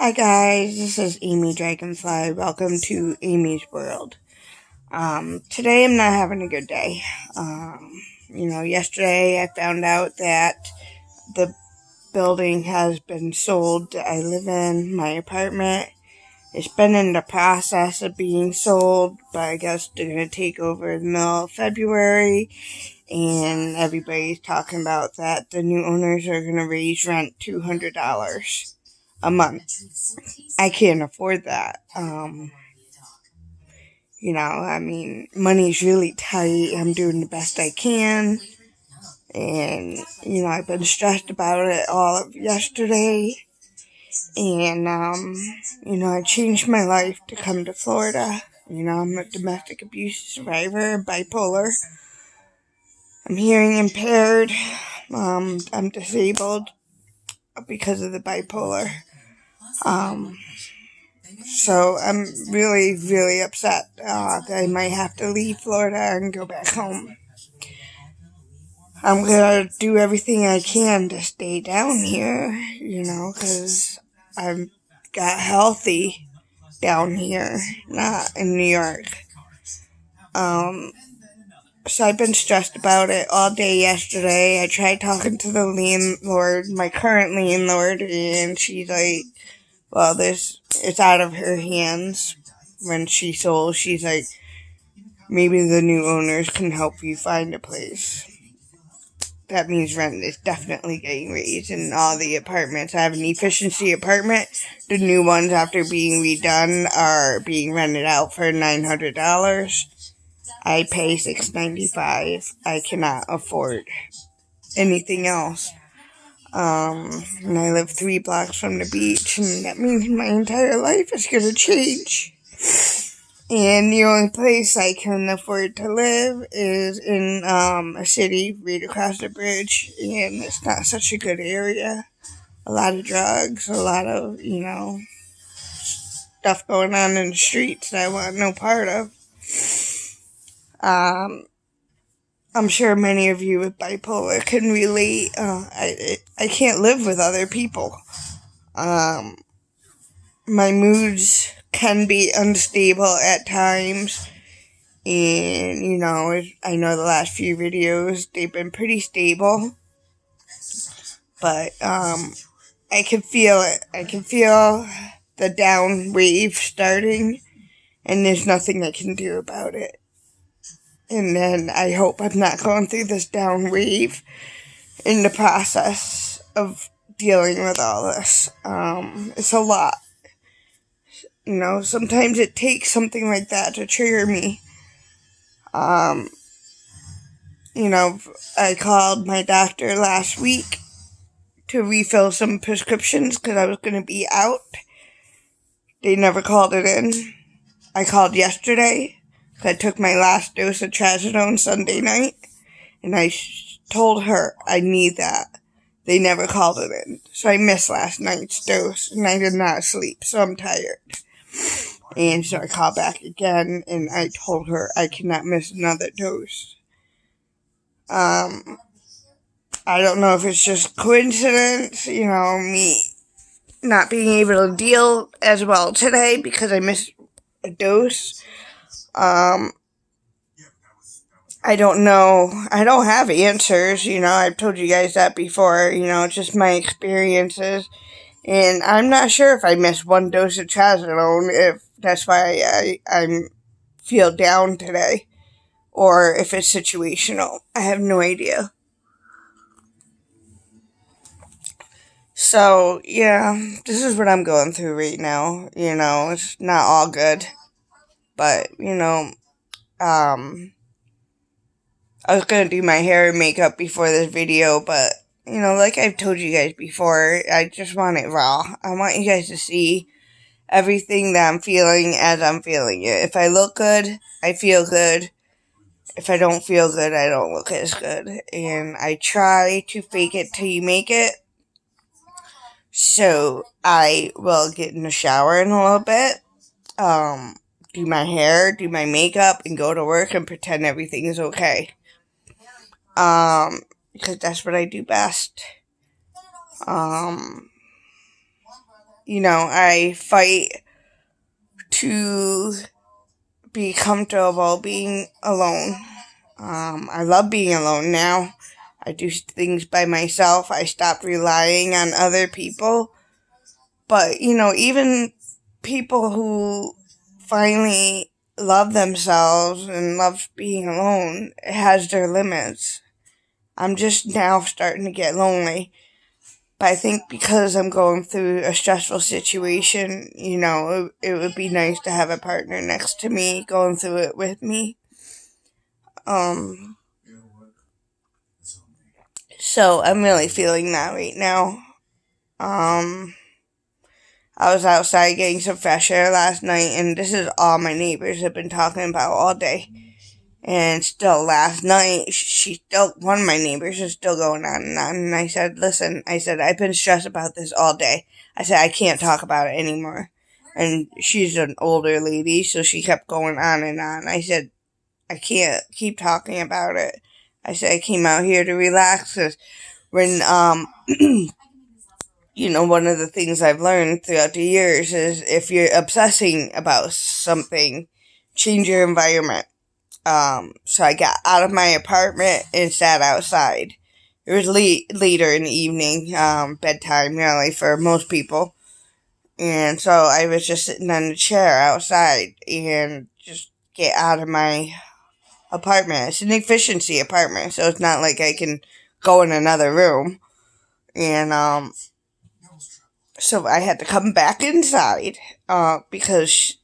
Hi guys, this is Amy Dragonfly. Welcome to Amy's World. Today I'm not having a good day. Yesterday I found out that the building has been sold that I live in, my apartment. It's been in the process of being sold, but I guess they're going to take over in the middle of February. And everybody's talking about that the new owners are going to raise rent $200 a month. I can't afford that. Money's really tight. I'm doing the best I can. And, I've been stressed about it all of yesterday. And, I changed my life to come to Florida. I'm a domestic abuse survivor, bipolar. I'm hearing impaired. I'm disabled because of the bipolar. So I'm really, really upset that I might have to leave Florida and go back home. I'm going to do everything I can to stay down here, because I've got healthy down here, not in New York. So I've been stressed about it all day yesterday. I tried talking to the landlord, my current landlord, and she's like, well, it's out of her hands. When she sold, she's like, maybe the new owners can help you find a place. That means rent is definitely getting raised in all the apartments. I have an efficiency apartment. The new ones, after being redone, are being rented out for $900. I pay $695. I cannot afford anything else. And I live 3 blocks from the beach, and that means my entire life is going to change. And the only place I can afford to live is in a city right across the bridge, and it's not such a good area. A lot of drugs, a lot of, stuff going on in the streets that I want no part of. I'm sure many of you with bipolar can relate. I can't live with other people. My moods can be unstable at times. And, I know the last few videos, they've been pretty stable. But, I can feel it. I can feel the down wave starting. And there's nothing I can do about it. And then I hope I'm not going through this down wave in the process of dealing with all this. It's a lot. Sometimes it takes something like that to trigger me. I called my doctor last week to refill some prescriptions because I was going to be out. They never called it in. I called yesterday because I took my last dose of trazodone Sunday night, and I told her I need that. They never called it in. So I missed last night's dose, and I did not sleep, so I'm tired. And so I called back again, and I told her I cannot miss another dose. I don't know if it's just coincidence, me not being able to deal as well today because I missed a dose. I don't know. I don't have answers, I've told you guys that before, just my experiences. And I'm not sure if I missed one dose of trazodone, if that's why I feel down today, or if it's situational. I have no idea. So, yeah, this is what I'm going through right now. It's not all good. But, I was going to do my hair and makeup before this video, but, like I've told you guys before, I just want it raw. I want you guys to see everything that I'm feeling as I'm feeling it. If I look good, I feel good. If I don't feel good, I don't look as good. And I try to fake it till you make it. So I will get in the shower in a little bit, do my hair, do my makeup, and go to work and pretend everything is okay. Because that's what I do best. I fight to be comfortable being alone. I love being alone now. I do things by myself. I stop relying on other people. But, even people who finally love themselves and love being alone, it has their limits. I'm just now starting to get lonely. But I think because I'm going through a stressful situation, it would be nice to have a partner next to me going through it with me. So I'm really feeling that right now. I was outside getting some fresh air last night, and this is all my neighbors have been talking about all day. And still, last night, one of my neighbors is still going on and on. And I said, listen, I've been stressed about this all day. I said, I can't talk about it anymore. And she's an older lady, so she kept going on and on. I said, I can't keep talking about it. I said, I came out here to relax. 'Cause when, one of the things I've learned throughout the years is if you're obsessing about something, change your environment. So I got out of my apartment and sat outside. It was later in the evening, bedtime really for most people. And so I was just sitting on the chair outside and just get out of my apartment. It's an efficiency apartment, so it's not like I can go in another room. And, so I had to come back inside, because,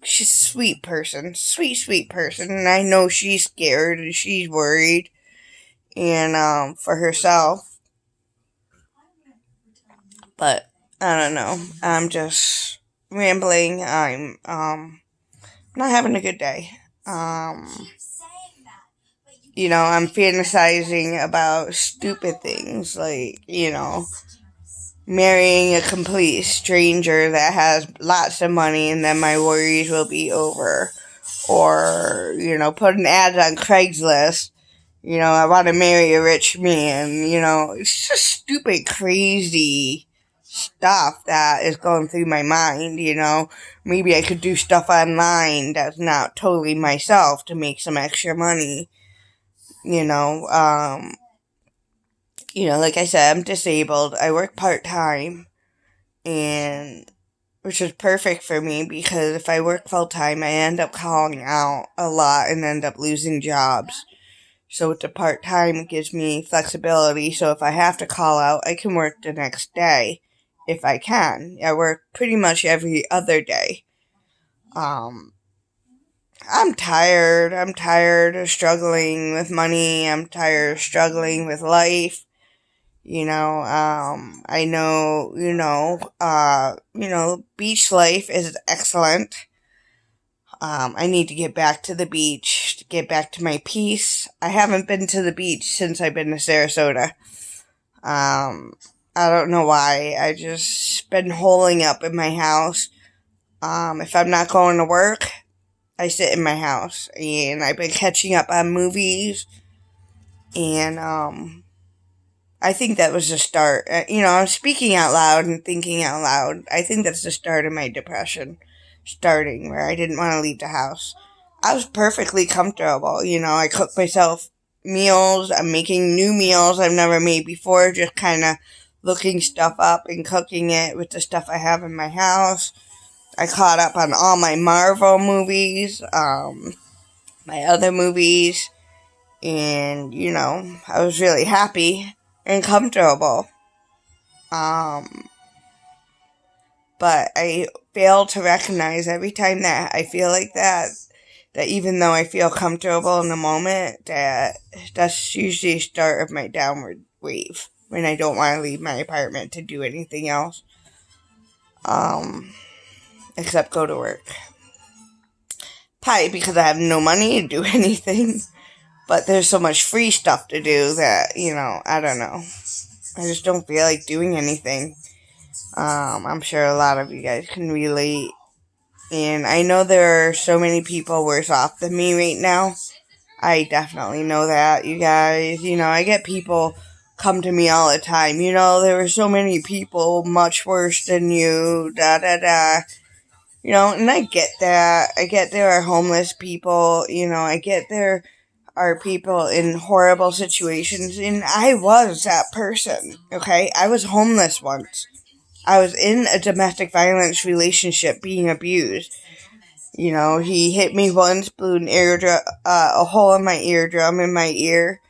she's a sweet person, sweet person, and I know she's scared and she's worried, and, for herself, but, I don't know, I'm just rambling, I'm not having a good day, I'm fantasizing about stupid things, like, marrying a complete stranger that has lots of money and then my worries will be over. Or, putting ads on Craigslist. I want to marry a rich man. It's just stupid, crazy stuff that is going through my mind, Maybe I could do stuff online that's not totally myself to make some extra money. Like I said, I'm disabled. I work part-time, and which is perfect for me because if I work full-time, I end up calling out a lot and end up losing jobs. So with the part-time, it gives me flexibility. So if I have to call out, I can work the next day if I can. I work pretty much every other day. I'm tired. I'm tired of struggling with money. I'm tired of struggling with life. I know, beach life is excellent. I need to get back to the beach, to get back to my peace. I haven't been to the beach since I've been to Sarasota. I don't know why. I just been holing up in my house. If I'm not going to work, I sit in my house. And I've been catching up on movies. And, I think that was the start. I'm speaking out loud and thinking out loud. I think that's the start of my depression. Starting where I didn't want to leave the house. I was perfectly comfortable. I cook myself meals. I'm making new meals I've never made before. Just kind of looking stuff up and cooking it with the stuff I have in my house. I caught up on all my Marvel movies, my other movies. And, I was really happy and comfortable. But I fail to recognize every time that I feel like that even though I feel comfortable in the moment, that's usually the start of my downward wave when I don't want to leave my apartment to do anything else, except go to work. Probably because I have no money to do anything, but there's so much free stuff to do that, I don't know. I just don't feel like doing anything. I'm sure a lot of you guys can relate. And I know there are so many people worse off than me right now. I definitely know that, you guys. I get people come to me all the time. You know, there were so many people much worse than you, da da da. You know, and I get that. I get there are homeless people, you know, I get there are people in horrible situations, and I was that person, okay? I was homeless once. I was in a domestic violence relationship being abused. You know, he hit me once, blew a hole in my eardrum in my ear.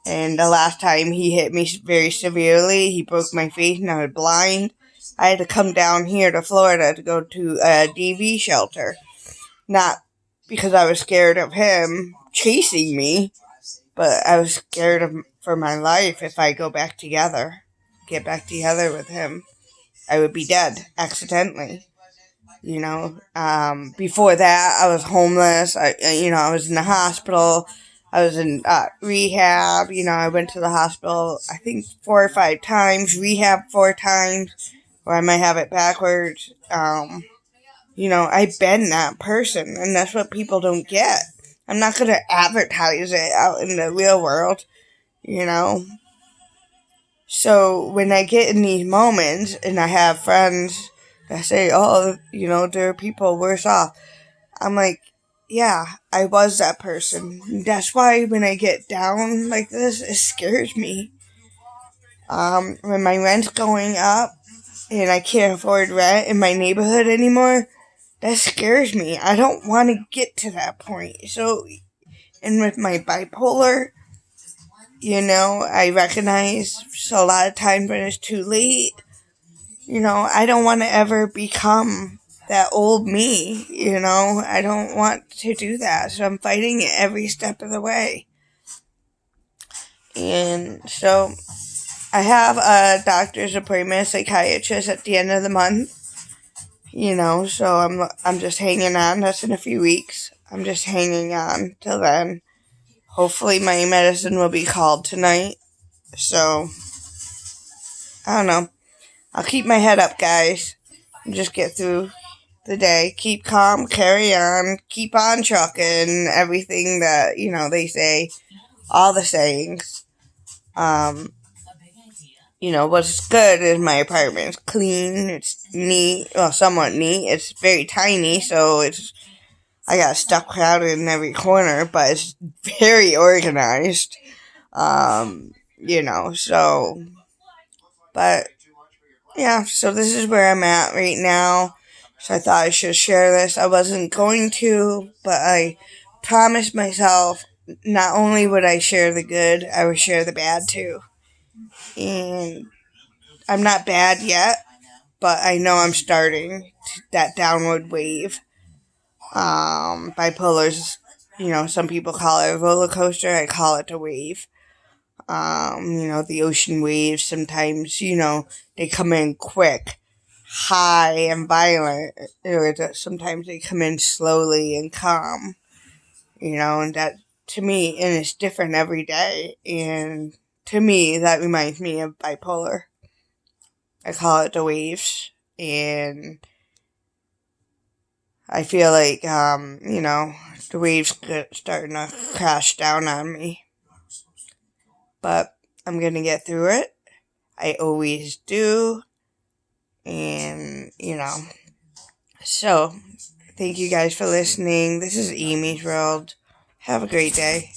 And the last time he hit me very severely, he broke my face and I was blind. I had to come down here to Florida to go to a DV shelter. Not because I was scared of him chasing me, but I was scared for my life if I get back together with him. I would be dead accidentally. You know, before that, I was homeless. I was in the hospital. I was in rehab. You know, I went to the hospital, I think 4 or 5 times, rehab 4 times, or I might have it backwards. You know, I've been that person, and that's what people don't get. I'm not going to advertise it out in the real world, you know. So when I get in these moments and I have friends that say, oh, you know, there are people worse off, I'm like, yeah, I was that person. That's why when I get down like this, it scares me. When my rent's going up and I can't afford rent in my neighborhood anymore, that scares me. I don't want to get to that point. So, and with my bipolar, you know, I recognize so a lot of times when it's too late, you know, I don't want to ever become that old me, you know. I don't want to do that. So I'm fighting it every step of the way. And so I have a doctor's appointment, a psychiatrist at the end of the month. You know, so I'm just hanging on. That's in a few weeks. I'm just hanging on till then. Hopefully my medicine will be called tonight. So, I don't know. I'll keep my head up, guys. And just get through the day. Keep calm, carry on, keep on trucking. Everything that, you know, they say. All the sayings. You know, what's good is my apartment. It's clean. It's neat. Well, somewhat neat. It's very tiny, so I got stuff crowded in every corner, but it's very organized. You know, so, but, yeah, so this is where I'm at right now. So I thought I should share this. I wasn't going to, but I promised myself not only would I share the good, I would share the bad too. And I'm not bad yet, but I know I'm starting that downward wave. Bipolar's, you know, some people call it a roller coaster. I call it a wave. You know, the ocean waves sometimes, you know, they come in quick, high, and violent. Or sometimes they come in slowly and calm, you know, and that, to me, and it's different every day. And to me, that reminds me of bipolar. I call it the waves. And I feel like, you know, the waves starting to crash down on me. But I'm going to get through it. I always do. And, you know. So, thank you guys for listening. This is Amy's World. Have a great day.